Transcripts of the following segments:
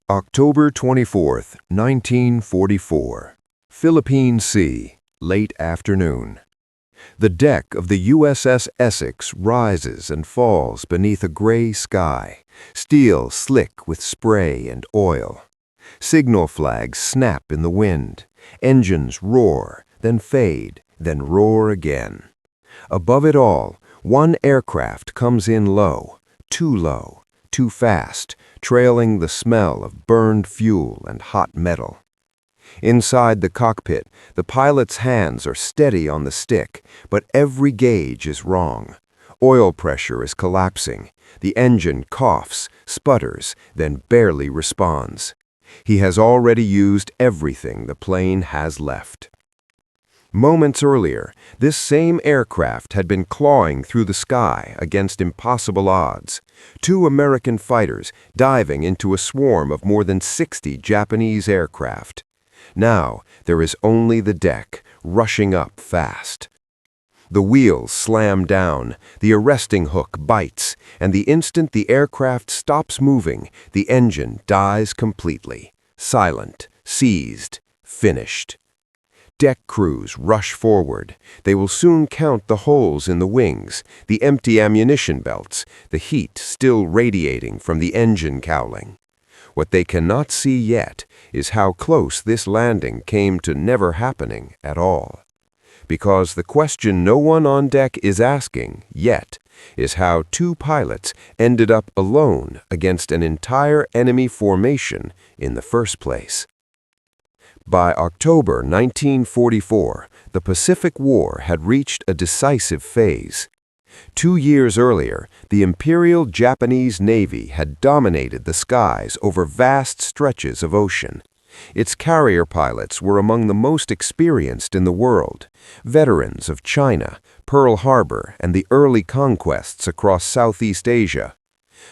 October 24th, 1944. Philippine Sea, late afternoon. The deck of the USS Essex rises and falls beneath a gray sky, steel slick with spray and oil. Signal flags snap in the wind. Engines roar, then fade, then roar again. Above it all, one aircraft comes in low, too fast, trailing the smell of burned fuel and hot metal. Inside the cockpit, the pilot's hands are steady on the stick, but every gauge is wrong. Oil pressure is collapsing. The engine coughs, sputters, then barely responds. He has already used everything the plane has left. Moments earlier, this same aircraft had been clawing through the sky against impossible odds. 2 American fighters diving into a swarm of more than 60 Japanese aircraft. Now, there is only the deck, rushing up fast. The wheels slam down, the arresting hook bites, and the instant the aircraft stops moving, the engine dies completely. Silent, seized, finished. Deck crews rush forward. They will soon count the holes in the wings, the empty ammunition belts, the heat still radiating from the engine cowling. What they cannot see yet is how close this landing came to never happening at all. Because the question no one on deck is asking yet is how 2 pilots ended up alone against an entire enemy formation in the first place. By October 1944, the Pacific War had reached a decisive phase. 2 years earlier, the Imperial Japanese Navy had dominated the skies over vast stretches of ocean. Its carrier pilots were among the most experienced in the world, veterans of China, Pearl Harbor, and the early conquests across Southeast Asia.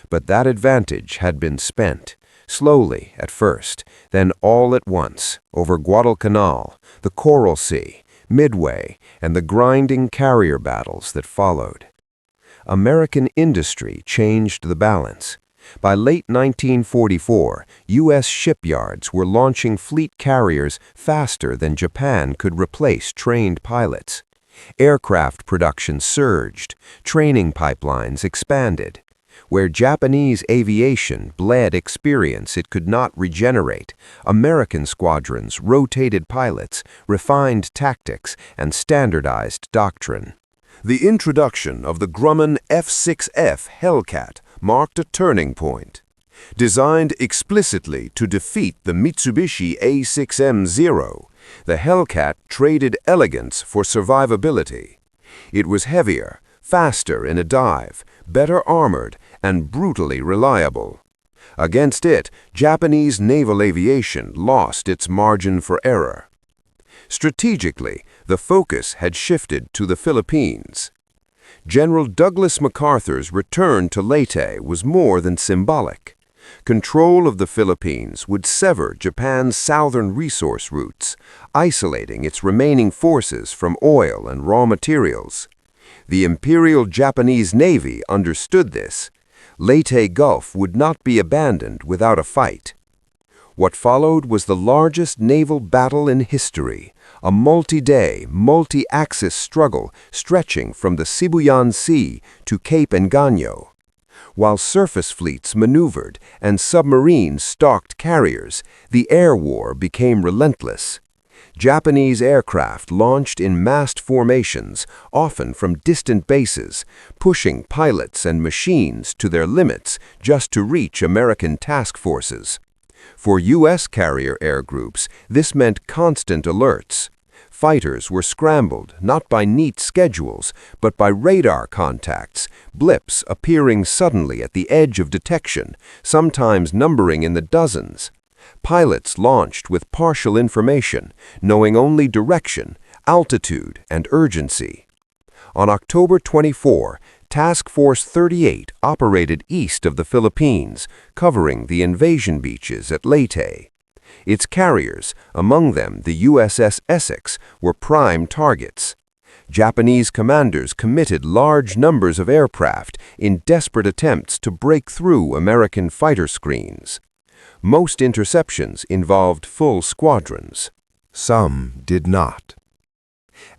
But that advantage had been spent. Slowly at first, then all at once, over Guadalcanal, the Coral Sea, Midway, and the grinding carrier battles that followed. American industry changed the balance. By late 1944, U.S. shipyards were launching fleet carriers faster than Japan could replace trained pilots. Aircraft production surged, training pipelines expanded. Where Japanese aviation bled experience it could not regenerate, American squadrons rotated pilots, refined tactics, and standardized doctrine. The introduction of the Grumman F-6F Hellcat marked a turning point. Designed explicitly to defeat the Mitsubishi A6M0, the Hellcat traded elegance for survivability. It was heavier, faster in a dive, better armored, and brutally reliable. Against it, Japanese naval aviation lost its margin for error. Strategically, the focus had shifted to the Philippines. General Douglas MacArthur's return to Leyte was more than symbolic. Control of the Philippines would sever Japan's southern resource routes, isolating its remaining forces from oil and raw materials. The Imperial Japanese Navy understood this. Leyte Gulf would not be abandoned without a fight. What followed was the largest naval battle in history, a multi-day, multi-axis struggle stretching from the Sibuyan Sea to Cape Engano. While surface fleets maneuvered and submarines stalked carriers, the air war became relentless. Japanese aircraft launched in massed formations, often from distant bases, pushing pilots and machines to their limits just to reach American task forces. For U.S. carrier air groups, this meant constant alerts. Fighters were scrambled not by neat schedules, but by radar contacts, blips appearing suddenly at the edge of detection, sometimes numbering in the dozens. Pilots launched with partial information, knowing only direction, altitude, and urgency. On October 24, Task Force 38 operated east of the Philippines, covering the invasion beaches at Leyte. Its carriers, among them the USS Essex, were prime targets. Japanese commanders committed large numbers of aircraft in desperate attempts to break through American fighter screens. Most interceptions involved full squadrons. Some did not.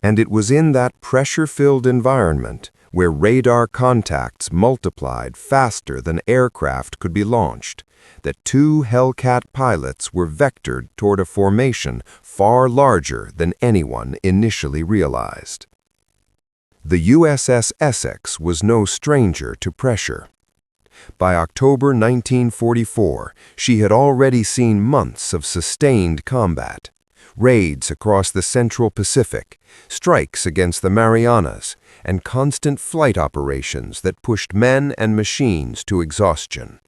And it was in that pressure-filled environment where radar contacts multiplied faster than aircraft could be launched, that two Hellcat pilots were vectored toward a formation far larger than anyone initially realized. The USS Essex was no stranger to pressure. By October 1944, she had already seen months of sustained combat, raids across the Central Pacific, strikes against the Marianas, and constant flight operations that pushed men and machines to exhaustion.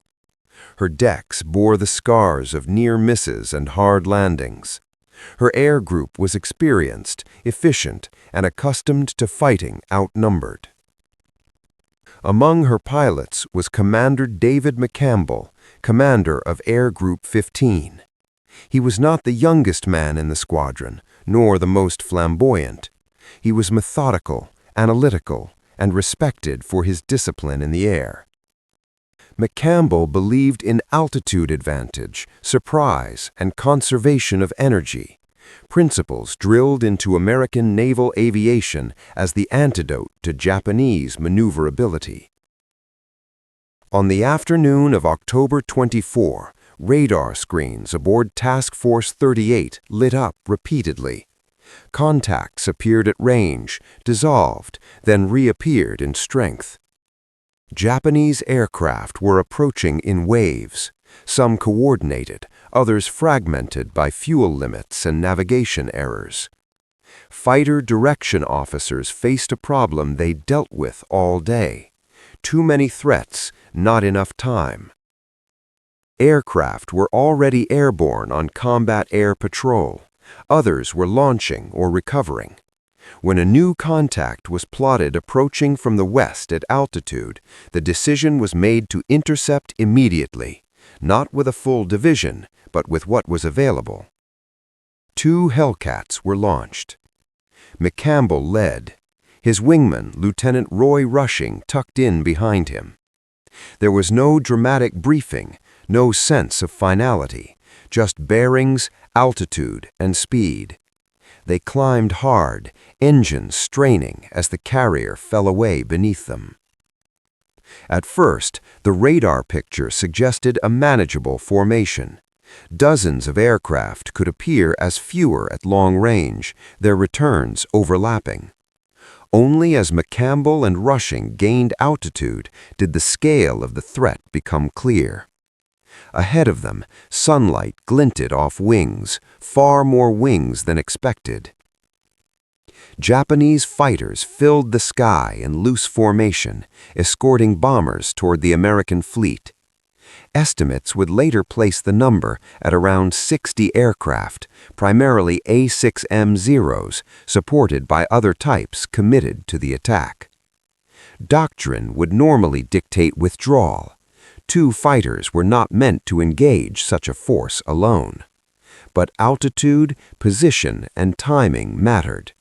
Her decks bore the scars of near misses and hard landings. Her air group was experienced, efficient, and accustomed to fighting outnumbered. Among her pilots was Commander David McCampbell, commander of Air Group 15. He was not the youngest man in the squadron, nor the most flamboyant. He was methodical, analytical, and respected for his discipline in the air. McCampbell believed in altitude advantage, surprise, and conservation of energy, principles drilled into American naval aviation as the antidote to Japanese maneuverability. On the afternoon of October 24, radar screens aboard Task Force 38 lit up repeatedly. Contacts appeared at range, dissolved, then reappeared in strength. Japanese aircraft were approaching in waves, some coordinated, others fragmented by fuel limits and navigation errors. Fighter direction officers faced a problem they dealt with all day. Too many threats, not enough time. Aircraft were already airborne on combat air patrol. Others were launching or recovering. When a new contact was plotted approaching from the west at altitude, the decision was made to intercept immediately, not with a full division, but with what was available. 2 Hellcats were launched. McCampbell led. His wingman, Lieutenant Roy Rushing, tucked in behind him. There was no dramatic briefing, no sense of finality, just bearings, altitude, and speed. They climbed hard, engines straining as the carrier fell away beneath them. At first, the radar picture suggested a manageable formation. Dozens of aircraft could appear as fewer at long range, their returns overlapping. Only as McCampbell and Rushing gained altitude did the scale of the threat become clear. Ahead of them, sunlight glinted off wings, far more wings than expected. Japanese fighters filled the sky in loose formation, escorting bombers toward the American fleet. Estimates would later place the number at around 60 aircraft, primarily A6M-0s, supported by other types committed to the attack. Doctrine would normally dictate withdrawal. 2 fighters were not meant to engage such a force alone. But altitude, position, and timing mattered.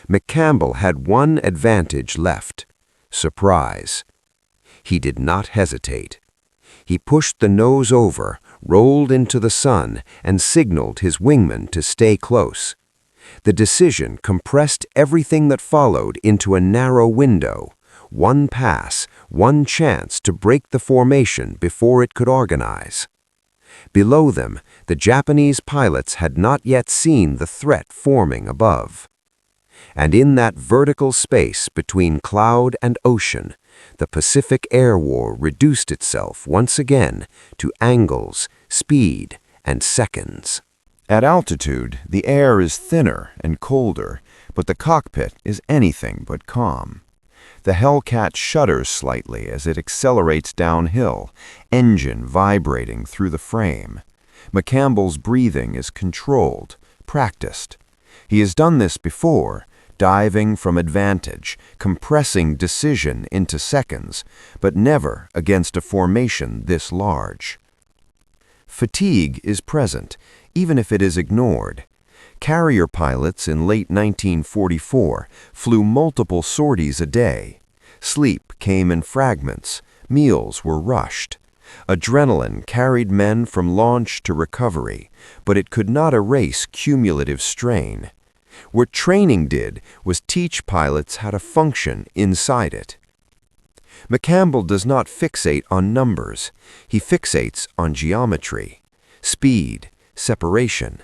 McCampbell had one advantage left: surprise. He did not hesitate. He pushed the nose over, rolled into the sun, and signaled his wingman to stay close. The decision compressed everything that followed into a narrow window. One pass, one chance to break the formation before it could organize. Below them, the Japanese pilots had not yet seen the threat forming above. And in that vertical space between cloud and ocean, the Pacific Air War reduced itself once again to angles, speed, and seconds. At altitude, the air is thinner and colder, but the cockpit is anything but calm. The Hellcat shudders slightly as it accelerates downhill, engine vibrating through the frame. McCampbell's breathing is controlled, practiced. He has done this before, diving from advantage, compressing decision into seconds, but never against a formation this large. Fatigue is present, even if it is ignored. Carrier pilots in late 1944 flew multiple sorties a day. Sleep came in fragments, meals were rushed. Adrenaline carried men from launch to recovery, but it could not erase cumulative strain. What training did was teach pilots how to function inside it. McCampbell does not fixate on numbers. He fixates on geometry, speed, separation.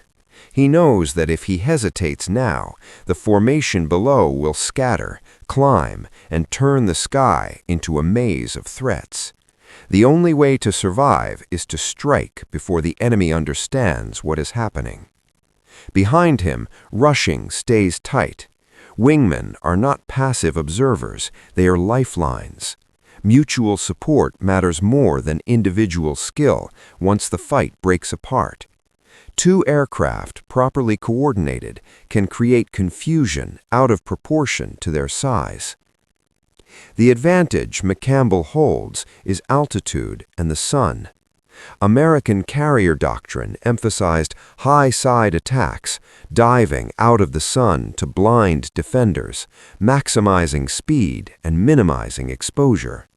He knows that if he hesitates now, the formation below will scatter, climb, and turn the sky into a maze of threats. The only way to survive is to strike before the enemy understands what is happening. Behind him, rushing stays tight. Wingmen are not passive observers, they are lifelines. Mutual support matters more than individual skill once the fight breaks apart. Two aircraft, properly coordinated, can create confusion out of proportion to their size. The advantage McCampbell holds is altitude and the sun. American carrier doctrine emphasized high-side attacks, diving out of the sun to blind defenders, maximizing speed and minimizing exposure.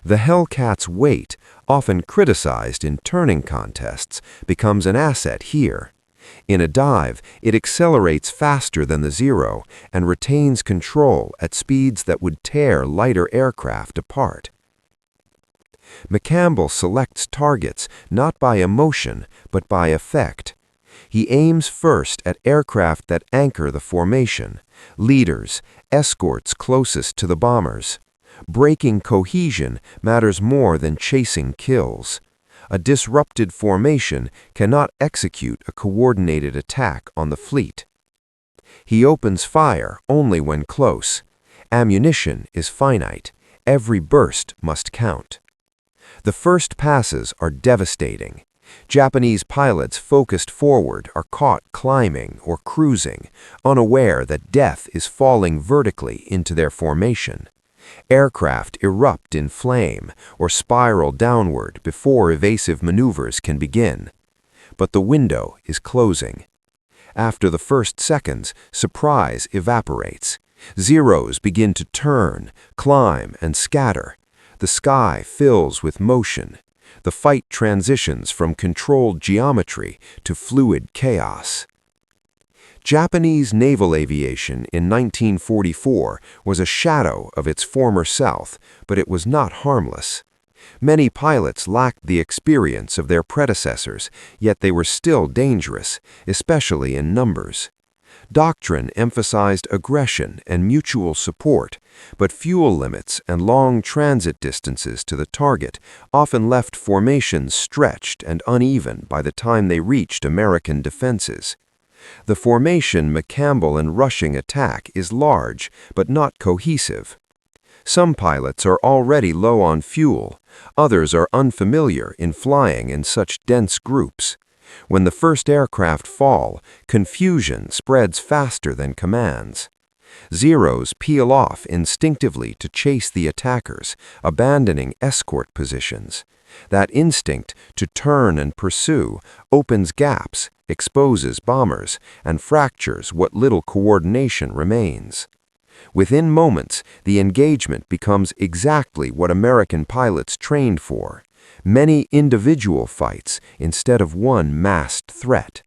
The Hellcat's weight, often criticized in turning contests, becomes an asset here. In a dive, it accelerates faster than the Zero and retains control at speeds that would tear lighter aircraft apart. McCampbell selects targets not by emotion but by effect. He aims first at aircraft that anchor the formation, leaders, escorts closest to the bombers. Breaking cohesion matters more than chasing kills. A disrupted formation cannot execute a coordinated attack on the fleet. He opens fire only when close. Ammunition is finite. Every burst must count. The first passes are devastating. Japanese pilots focused forward are caught climbing or cruising, unaware that death is falling vertically into their formation. Aircraft erupt in flame or spiral downward before evasive maneuvers can begin. But the window is closing. After the first seconds, surprise evaporates. Zeros begin to turn, climb, and scatter. The sky fills with motion. The fight transitions from controlled geometry to fluid chaos. Japanese naval aviation in 1944 was a shadow of its former self, but it was not harmless. Many pilots lacked the experience of their predecessors, yet they were still dangerous, especially in numbers. Doctrine emphasized aggression and mutual support, but fuel limits and long transit distances to the target often left formations stretched and uneven by the time they reached American defenses. The formation McCampbell and Rushing attack is large, but not cohesive. Some pilots are already low on fuel, others are unfamiliar in flying in such dense groups. When the first aircraft fall, confusion spreads faster than commands. Zeros peel off instinctively to chase the attackers, abandoning escort positions. That instinct to turn and pursue opens gaps, exposes bombers, and fractures what little coordination remains. Within moments, the engagement becomes exactly what American pilots trained for: many individual fights instead of one massed threat.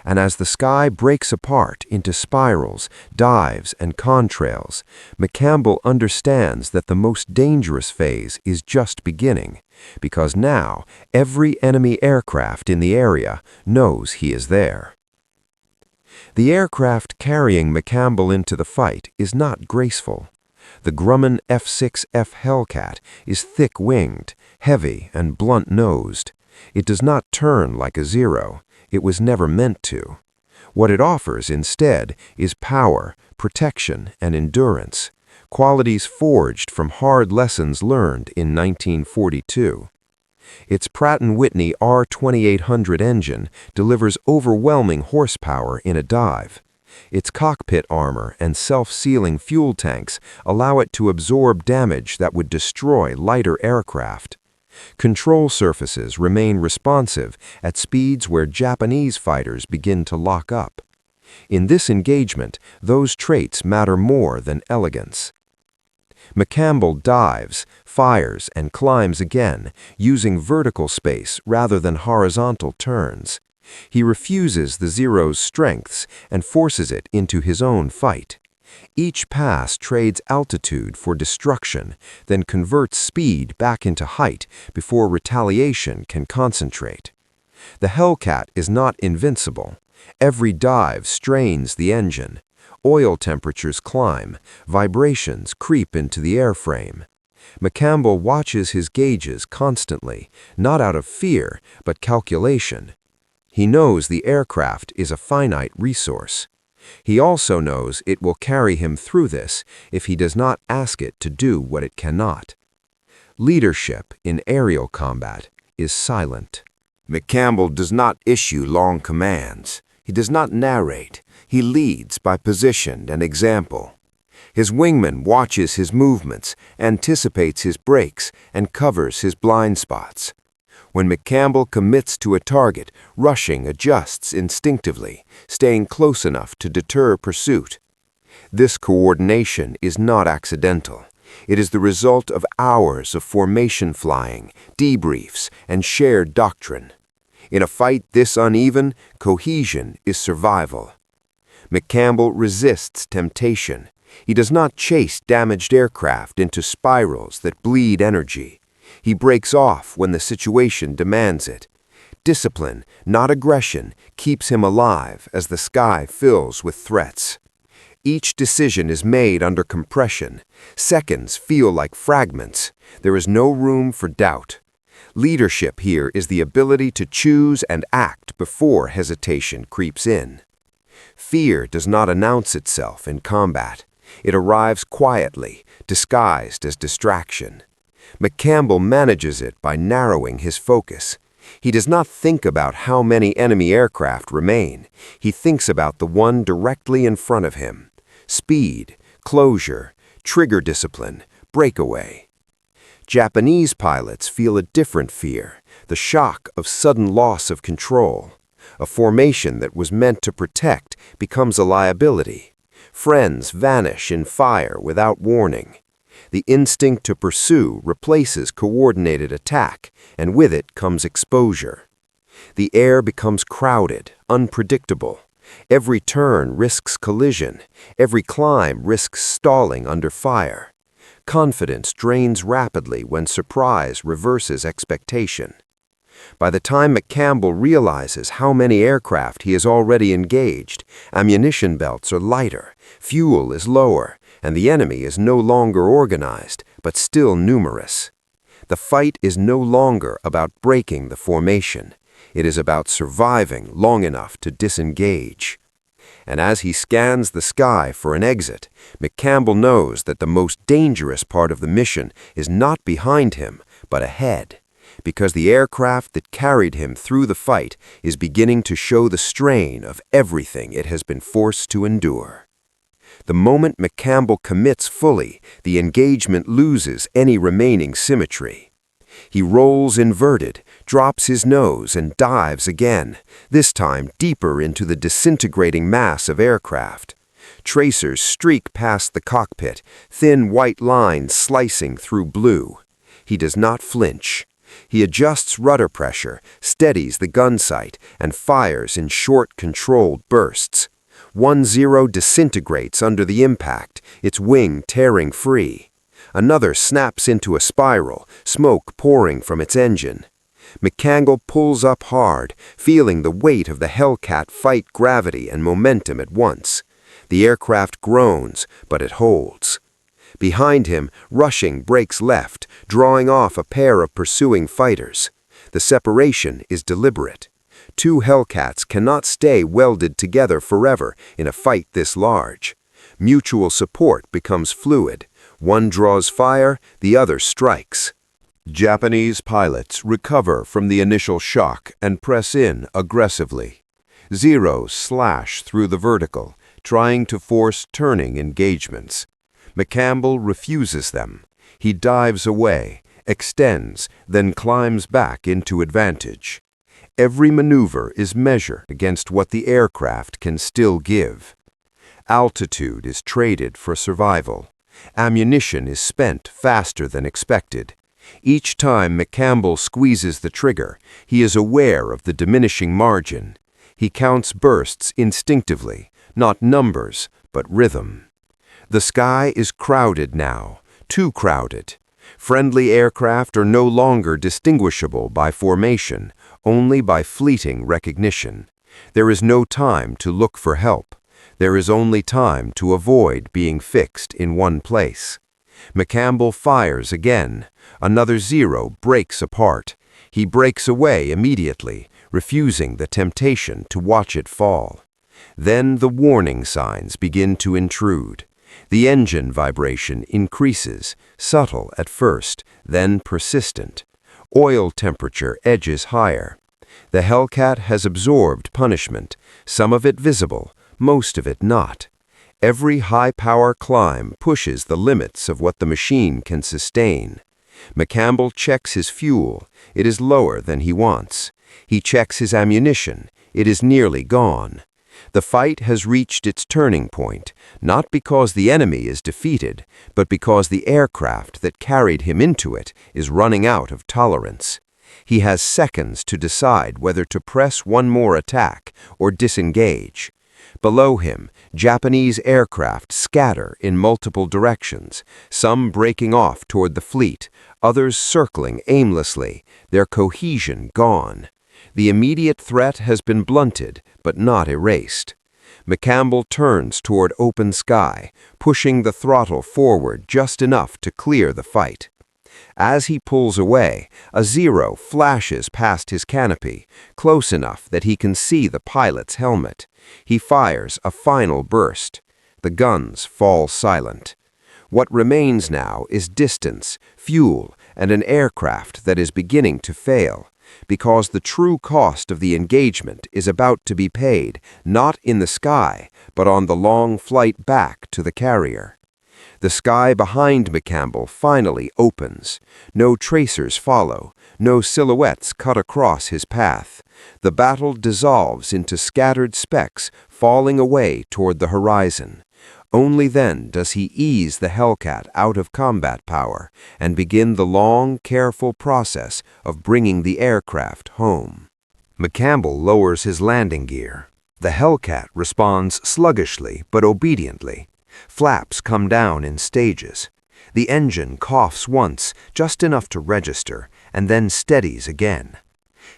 And as the sky breaks apart into spirals, dives, and contrails, McCampbell understands that the most dangerous phase is just beginning, because now every enemy aircraft in the area knows he is there. The aircraft carrying McCampbell into the fight is not graceful. The Grumman F-6F Hellcat is thick-winged, heavy, and blunt-nosed. It does not turn like a Zero. It was never meant to. What it offers instead is power, protection, and endurance, qualities forged from hard lessons learned in 1942. Its Pratt & Whitney R2800 engine delivers overwhelming horsepower in a dive. Its cockpit armor and self-sealing fuel tanks allow it to absorb damage that would destroy lighter aircraft. Control surfaces remain responsive at speeds where Japanese fighters begin to lock up. In this engagement, those traits matter more than elegance. McCampbell dives, fires, and climbs again, using vertical space rather than horizontal turns. He refuses the Zero's strengths and forces it into his own fight. Each pass trades altitude for destruction, then converts speed back into height before retaliation can concentrate. The Hellcat is not invincible. Every dive strains the engine. Oil temperatures climb, vibrations creep into the airframe. McCampbell watches his gauges constantly, not out of fear, but calculation. He knows the aircraft is a finite resource. He also knows it will carry him through this if he does not ask it to do what it cannot. Leadership in aerial combat is silent. McCampbell does not issue long commands. He does not narrate. He leads by position and example. His wingman watches his movements, anticipates his breaks, and covers his blind spots. When McCampbell commits to a target, rushing adjusts instinctively, staying close enough to deter pursuit. This coordination is not accidental. It is the result of hours of formation flying, debriefs, and shared doctrine. In a fight this uneven, cohesion is survival. McCampbell resists temptation. He does not chase damaged aircraft into spirals that bleed energy. He breaks off when the situation demands it. Discipline, not aggression, keeps him alive as the sky fills with threats. Each decision is made under compression. Seconds feel like fragments. There is no room for doubt. Leadership here is the ability to choose and act before hesitation creeps in. Fear does not announce itself in combat. It arrives quietly, disguised as distraction. McCampbell manages it by narrowing his focus. He does not think about how many enemy aircraft remain. He thinks about the one directly in front of him. Speed, closure, trigger discipline, breakaway. Japanese pilots feel a different fear, the shock of sudden loss of control. A formation that was meant to protect becomes a liability. Friends vanish in fire without warning. The instinct to pursue replaces coordinated attack, and with it comes exposure. The air becomes crowded, unpredictable. Every turn risks collision. Every climb risks stalling under fire. Confidence drains rapidly when surprise reverses expectation. By the time McCampbell realizes how many aircraft he has already engaged, ammunition belts are lighter, fuel is lower, and the enemy is no longer organized, but still numerous. The fight is no longer about breaking the formation. It is about surviving long enough to disengage. And as he scans the sky for an exit, McCampbell knows that the most dangerous part of the mission is not behind him, but ahead, because the aircraft that carried him through the fight is beginning to show the strain of everything it has been forced to endure. The moment McCampbell commits fully, the engagement loses any remaining symmetry. He rolls inverted, drops his nose, and dives again, this time deeper into the disintegrating mass of aircraft. Tracers streak past the cockpit, thin white lines slicing through blue. He does not flinch. He adjusts rudder pressure, steadies the gun sight, and fires in short, controlled bursts. 1-0 disintegrates under the impact, its wing tearing free. Another snaps into a spiral, smoke pouring from its engine. McCampbell pulls up hard, feeling the weight of the Hellcat fight gravity and momentum at once. The aircraft groans, but it holds. Behind him, rushing breaks left, drawing off a pair of pursuing fighters. The separation is deliberate. Two Hellcats cannot stay welded together forever in a fight this large. Mutual support becomes fluid. One draws fire, the other strikes. Japanese pilots recover from the initial shock and press in aggressively. Zeros slash through the vertical, trying to force turning engagements. McCampbell refuses them. He dives away, extends, then climbs back into advantage. Every maneuver is measured against what the aircraft can still give. Altitude is traded for survival. Ammunition is spent faster than expected. Each time McCampbell squeezes the trigger, he is aware of the diminishing margin. He counts bursts instinctively, not numbers, but rhythm. The sky is crowded now, too crowded. Friendly aircraft are no longer distinguishable by formation, only by fleeting recognition. There is no time to look for help. There is only time to avoid being fixed in one place. McCampbell fires again. Another Zero breaks apart. He breaks away immediately, refusing the temptation to watch it fall. Then the warning signs begin to intrude. The engine vibration increases, subtle at first, then persistent. Oil temperature edges higher. The Hellcat has absorbed punishment, some of it visible, most of it not. Every high-power climb pushes the limits of what the machine can sustain. McCampbell checks his fuel. It is lower than he wants. He checks his ammunition. It is nearly gone. The fight has reached its turning point, not because the enemy is defeated, but because the aircraft that carried him into it is running out of tolerance. He has seconds to decide whether to press one more attack or disengage. Below him, Japanese aircraft scatter in multiple directions, some breaking off toward the fleet, others circling aimlessly, their cohesion gone. The immediate threat has been blunted, but not erased. McCampbell turns toward open sky, pushing the throttle forward just enough to clear the fight. As he pulls away, a Zero flashes past his canopy, close enough that he can see the pilot's helmet. He fires a final burst. The guns fall silent. What remains now is distance, fuel, and an aircraft that is beginning to fail, because the true cost of the engagement is about to be paid, not in the sky, but on the long flight back to the carrier. The sky behind McCampbell finally opens. No tracers follow, no silhouettes cut across his path. The battle dissolves into scattered specks falling away toward the horizon. Only then does he ease the Hellcat out of combat power and begin the long, careful process of bringing the aircraft home. McCampbell lowers his landing gear. The Hellcat responds sluggishly but obediently. Flaps come down in stages. The engine coughs once, just enough to register, and then steadies again.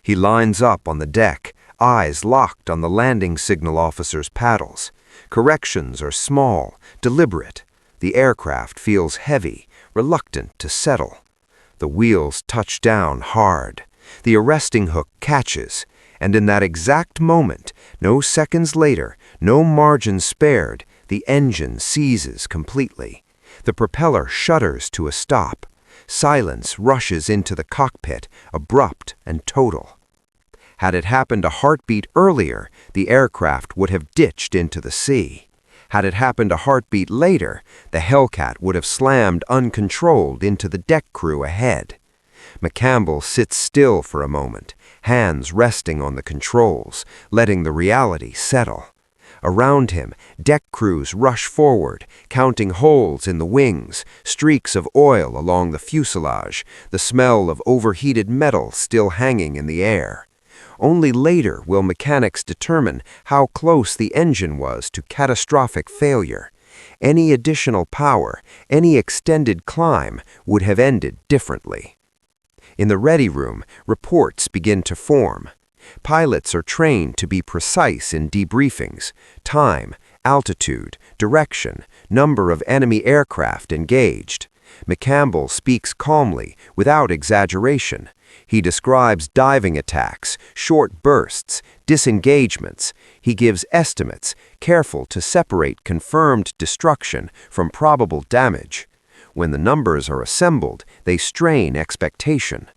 He lines up on the deck, eyes locked on the landing signal officer's paddles. Corrections are small, deliberate. The aircraft feels heavy, reluctant to settle. The wheels touch down hard. The arresting hook catches, and in that exact moment, no seconds later, no margin spared, the engine seizes completely. The propeller shudders to a stop. Silence rushes into the cockpit, abrupt and total. Had it happened a heartbeat earlier, the aircraft would have ditched into the sea. Had it happened a heartbeat later, the Hellcat would have slammed uncontrolled into the deck crew ahead. McCampbell sits still for a moment, hands resting on the controls, letting the reality settle. Around him, deck crews rush forward, counting holes in the wings, streaks of oil along the fuselage, the smell of overheated metal still hanging in the air. Only later will mechanics determine how close the engine was to catastrophic failure. Any additional power, any extended climb would have ended differently. In the ready room, reports begin to form. Pilots are trained to be precise in debriefings: time, altitude, direction, number of enemy aircraft engaged. McCampbell speaks calmly, without exaggeration. He describes diving attacks, short bursts, disengagements. He gives estimates, careful to separate confirmed destruction from probable damage. When the numbers are assembled, they strain expectation.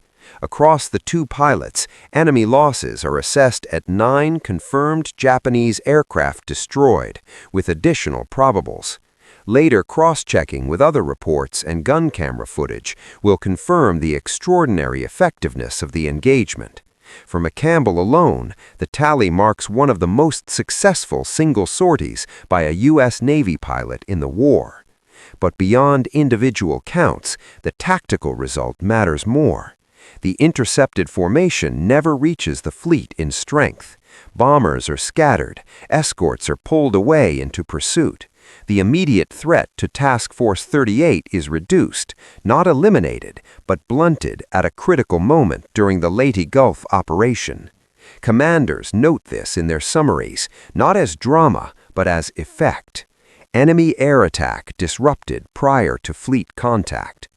Across the two pilots, enemy losses are assessed at 9 confirmed Japanese aircraft destroyed, with additional probables. Later cross-checking with other reports and gun camera footage will confirm the extraordinary effectiveness of the engagement. For McCampbell alone, the tally marks one of the most successful single sorties by a U.S. Navy pilot in the war. But beyond individual counts, the tactical result matters more. The intercepted formation never reaches the fleet in strength. Bombers are scattered, escorts are pulled away into pursuit. The immediate threat to Task Force 38 is reduced, not eliminated, but blunted at a critical moment during the Leyte Gulf operation. Commanders note this in their summaries, not as drama, but as effect. Enemy air attack disrupted prior to fleet contact.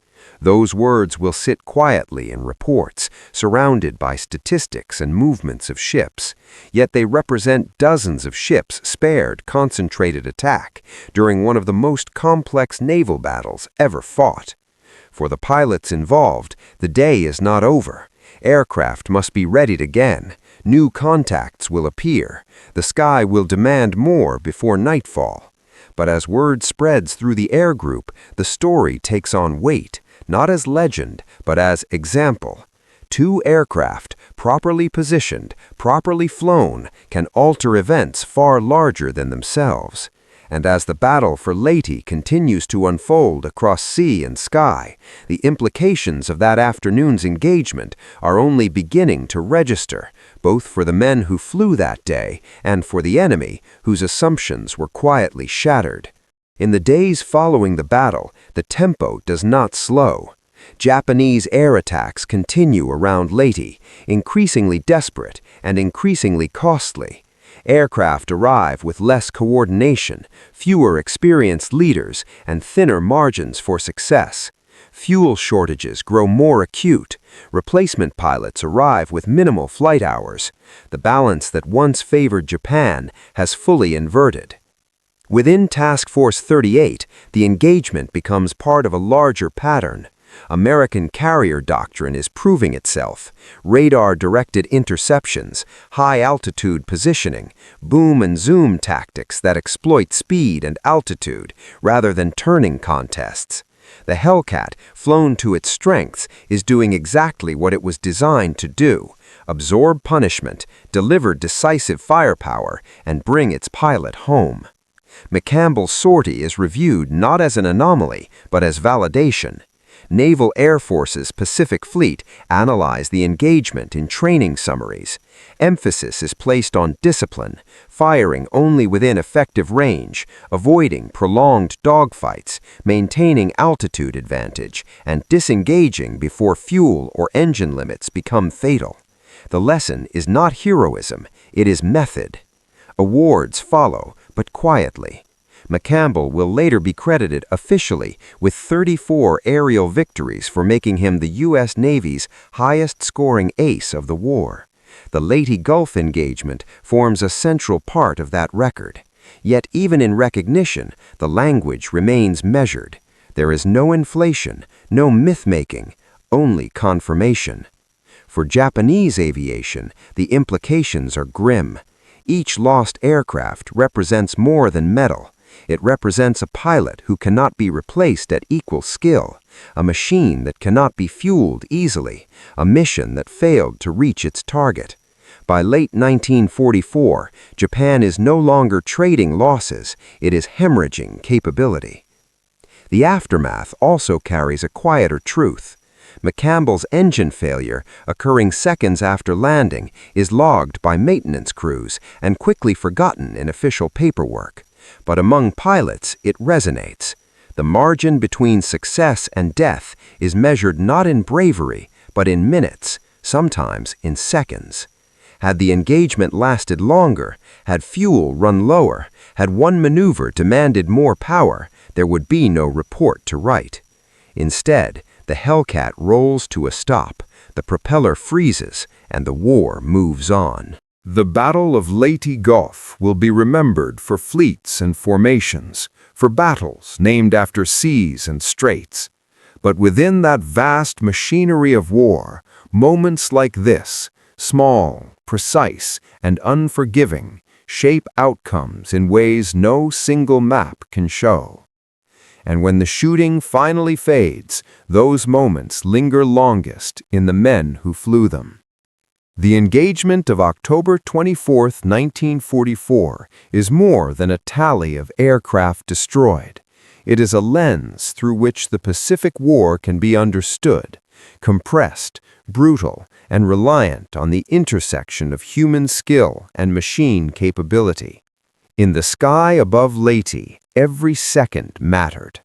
Those words will sit quietly in reports, surrounded by statistics and movements of ships, yet they represent dozens of ships spared concentrated attack during one of the most complex naval battles ever fought. For the pilots involved, the day is not over. Aircraft must be readied again. New contacts will appear. The sky will demand more before nightfall. But as word spreads through the air group, the story takes on weight, not as legend, but as example. 2 aircraft, properly positioned, properly flown, can alter events far larger than themselves. And as the battle for Leyte continues to unfold across sea and sky, the implications of that afternoon's engagement are only beginning to register, both for the men who flew that day and for the enemy whose assumptions were quietly shattered. In the days following the battle, the tempo does not slow. Japanese air attacks continue around Leyte, increasingly desperate and increasingly costly. Aircraft arrive with less coordination, fewer experienced leaders, and thinner margins for success. Fuel shortages grow more acute. Replacement pilots arrive with minimal flight hours. The balance that once favored Japan has fully inverted. Within Task Force 38, the engagement becomes part of a larger pattern. American carrier doctrine is proving itself. Radar-directed interceptions, high-altitude positioning, boom and zoom tactics that exploit speed and altitude rather than turning contests. The Hellcat, flown to its strengths, is doing exactly what it was designed to do: absorb punishment, deliver decisive firepower, and bring its pilot home. McCampbell's sortie is reviewed not as an anomaly, but as validation. Naval Air Force's Pacific Fleet analyze the engagement in training summaries. Emphasis is placed on discipline, firing only within effective range, avoiding prolonged dogfights, maintaining altitude advantage, and disengaging before fuel or engine limits become fatal. The lesson is not heroism, it is method. Awards follow, but quietly. McCampbell will later be credited officially with 34 aerial victories for making him the U.S. Navy's highest-scoring ace of the war. The Leyte Gulf engagement forms a central part of that record. Yet even in recognition, the language remains measured. There is no inflation, no myth-making, only confirmation. For Japanese aviation, the implications are grim. Each lost aircraft represents more than metal. It represents a pilot who cannot be replaced at equal skill, a machine that cannot be fueled easily, a mission that failed to reach its target. By late 1944, Japan is no longer trading losses, it is hemorrhaging capability. The aftermath also carries a quieter truth. McCampbell's engine failure, occurring seconds after landing, is logged by maintenance crews and quickly forgotten in official paperwork. But among pilots, it resonates. The margin between success and death is measured not in bravery, but in minutes, sometimes in seconds. Had the engagement lasted longer, had fuel run lower, had one maneuver demanded more power, there would be no report to write. Instead, the Hellcat rolls to a stop, the propeller freezes, and the war moves on. The Battle of Leyte Gulf will be remembered for fleets and formations, for battles named after seas and straits. But within that vast machinery of war, moments like this, small, precise, and unforgiving, shape outcomes in ways no single map can show. And when the shooting finally fades, those moments linger longest in the men who flew them. The engagement of October 24, 1944, is more than a tally of aircraft destroyed. It is a lens through which the Pacific War can be understood, compressed, brutal, and reliant on the intersection of human skill and machine capability. In the sky above Leyte, every second mattered.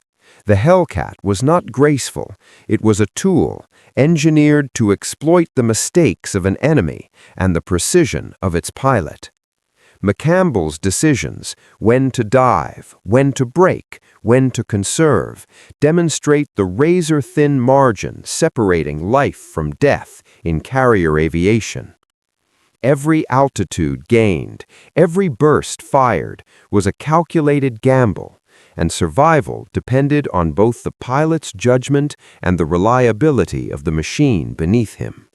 The Hellcat was not graceful, it was a tool, engineered to exploit the mistakes of an enemy and the precision of its pilot. McCampbell's decisions, when to dive, when to brake, when to conserve, demonstrate the razor-thin margin separating life from death in carrier aviation. Every altitude gained, every burst fired, was a calculated gamble, and survival depended on both the pilot's judgment and the reliability of the machine beneath him.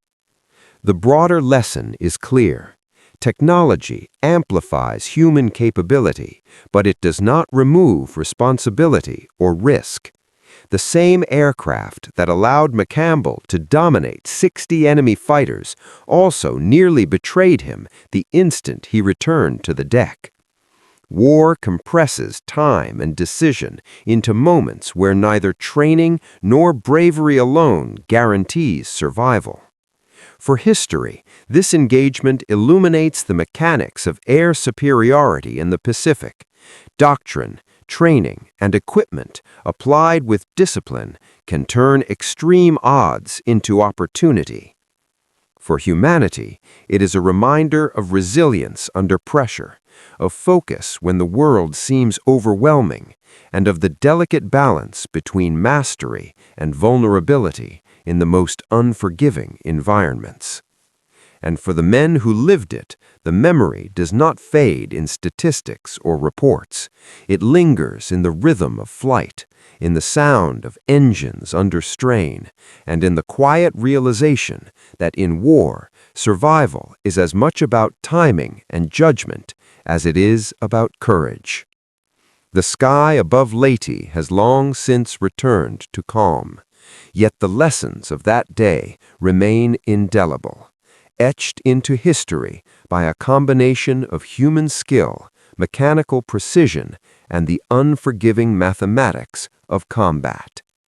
The broader lesson is clear. Technology amplifies human capability, but it does not remove responsibility or risk. The same aircraft that allowed McCampbell to dominate 60 enemy fighters also nearly betrayed him the instant he returned to the deck. War compresses time and decision into moments where neither training nor bravery alone guarantees survival. For history, this engagement illuminates the mechanics of air superiority in the Pacific. Doctrine, training, and equipment applied with discipline can turn extreme odds into opportunity. For humanity, it is a reminder of resilience under pressure, of focus when the world seems overwhelming, and of the delicate balance between mastery and vulnerability in the most unforgiving environments. And for the men who lived it, the memory does not fade in statistics or reports. It lingers in the rhythm of flight, in the sound of engines under strain, and in the quiet realization that in war, survival is as much about timing and judgment as it is about courage. The sky above Leyte has long since returned to calm, yet the lessons of that day remain indelible, etched into history by a combination of human skill, mechanical precision, and the unforgiving mathematics of combat.